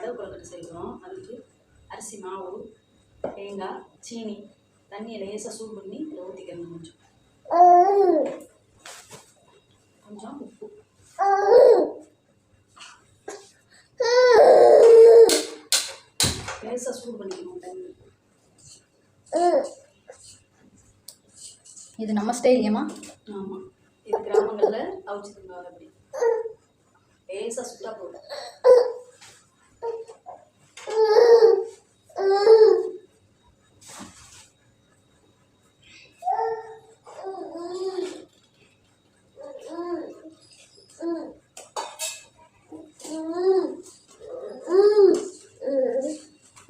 கதவு கொழுக்கட்டை செய்கிறோம். அதுக்கு அரிசி மாவு, தேங்காய், சீனி, தண்ணியை லேசாக சூடு பண்ணி இதில் ஊற்றிக்கணும். கொஞ்சம் உப்பு, லேசாக சூடு பண்ணிக்கணும் தண்ணி. இது நம்ம ஸ்டைல்லையம்மா? ஆமாம், இது கிராமங்களில் அவிச்சு தருவாங்க. அப்படி லேசாக சுத்தா போடும்.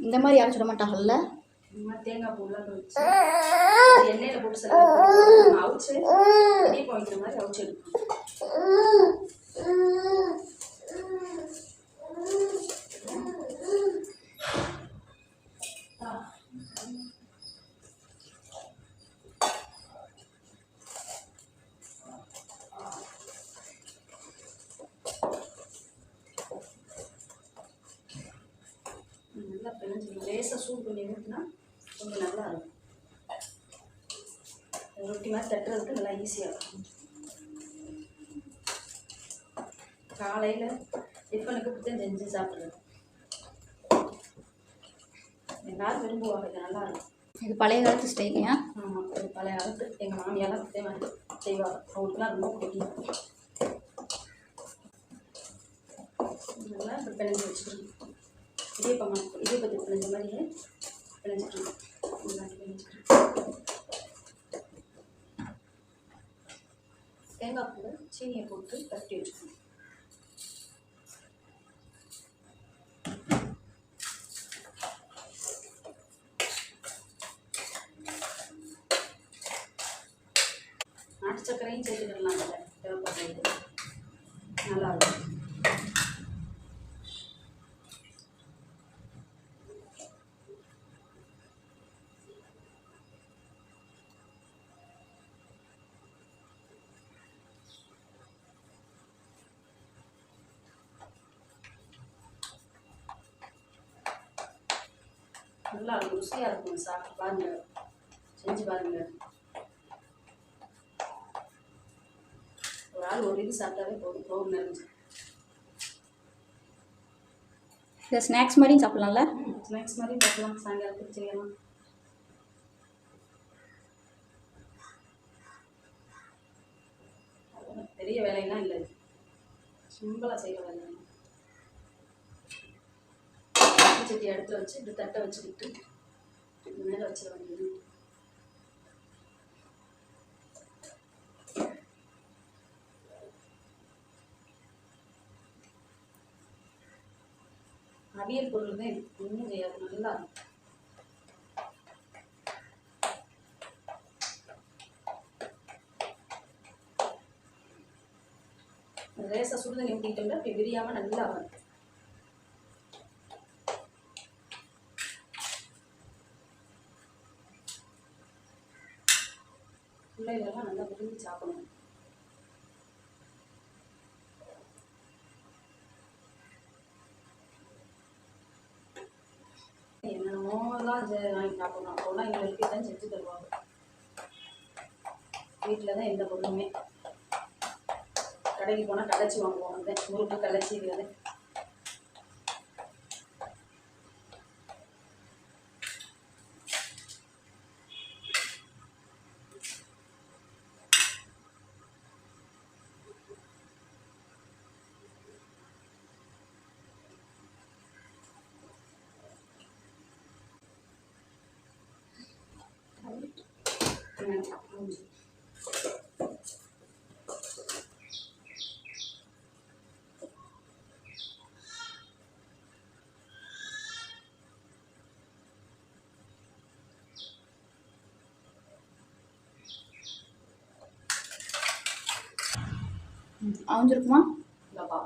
இந்த மாதிரி யாரும் சுட மாட்டாங்கல்ல? தேங்காய் பூலாம் வச்சு எண்ணெயில் போட்டு சில அவிச்சு இடியப்பம் வைக்கிற மாதிரி அவிச்சு எடுக்கணும். நல்லா பிணைஞ்சிக்கணும். லேசாக சூடு பண்ணி ஊற்றினா கொஞ்சம் நல்லா இருக்கும். ரொட்டி மாதிரி தட்டுறதுக்கு நல்லா ஈஸியாக இருக்கும். காலையில் டிஃபனுக்கு இப்படி தான் செஞ்சு சாப்பிட்றது எல்லாரும் விரும்புவாங்க. இது நல்லாயிருக்கும். இது பழைய காலத்து ஸ்டைலையா? ஆமாம், இது பழைய காலத்து. எங்கள் மாமியாலாம் இதே மாதிரி செய்வாங்க. அவங்களுக்குலாம் ரொம்ப பிடிக்கும். நல்லா இப்படி பிணைஞ்சி வச்சுக்கணும். இடியப்பத்துக்கு பிணைஞ்ச மாதிரியே பிணைஞ்சிக்கணும். தேங்காய் பூ சீனியை போட்டு தட்டி வச்சுக்கணும். நாட்டு சர்க்கரையும் சேர்த்துக்கிடலாம். அதில் தேவைப்படுறது நல்லா இருக்கும். நல்லா இருக்கும், ருசியாக இருக்கும். சாப்பிட்டு பாருங்க, செஞ்சு பாருங்க. ஒரு ஆள் ஒரு இது சாப்பிட்டாவே போதும், போகும் நிறைஞ்சு. இதை ஸ்நாக்ஸ் மாதிரியும் சாப்பிட்லாம்ல? ஸ்நாக்ஸ் மாதிரியும் சாப்பிடலாம், சாயங்காலத்துக்கு செய்யலாம். பெரிய வேலையெல்லாம் இல்லை, சிம்பிளாக செய்கிற வேலை. சட்டி எடுத்து வச்சு இப்படி தட்டை வச்சுக்கிட்டு இது மேலே வச்சிட வேண்டியது. அவியல் பொருள் தான் ஒன்றும் செய்யாது, நல்லா இருக்கும். லேசாக சுடுதண்ணி ஊற்றிட்டோம்னா அப்படி விரியாமல் நல்லா வரும். பிள்ளைகளெல்லாம் நல்லா விரும்பி சாப்பிடணும். என்னென்னமோலாம் வாங்கி சாப்பிடணும். அப்போலாம் எங்களுக்கு தான் செஞ்சு தருவாங்க. வீட்டில் தான் எந்த பொருளுமே. கடைக்கு போனால் கடைச்சி வாங்குவோம். அந்த முறுக்கு கடைச்சி இது அவிஞ்சிருக்குமா? இல்லைப்பா,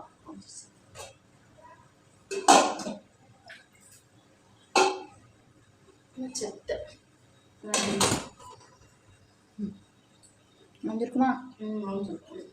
செத்து அவிஞ்சிருக்குமா? அவிஞ்சிருக்கும்.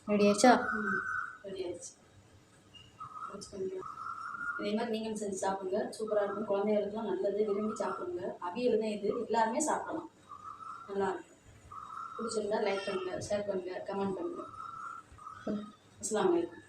ரெடி ஆயிடுச்சா? ரெடி ஆயிடுச்சு. வச்சுக்கோங்க. இதே மாதிரி நீங்களும் செஞ்சு சாப்பிடுங்க. சூப்பராக இருக்கும். குழந்தைகளுக்குலாம் நல்லது, விரும்பி சாப்பிடுங்க. அவியல் தான் இது, எல்லாருமே சாப்பிடலாம். நல்லா இருக்கும். பிடிச்சிருந்தா லைக் பண்ணுங்கள், ஷேர் பண்ணுங்கள், கமெண்ட் பண்ணுங்கள். அஸ்ஸலாமு அலைக்கும்.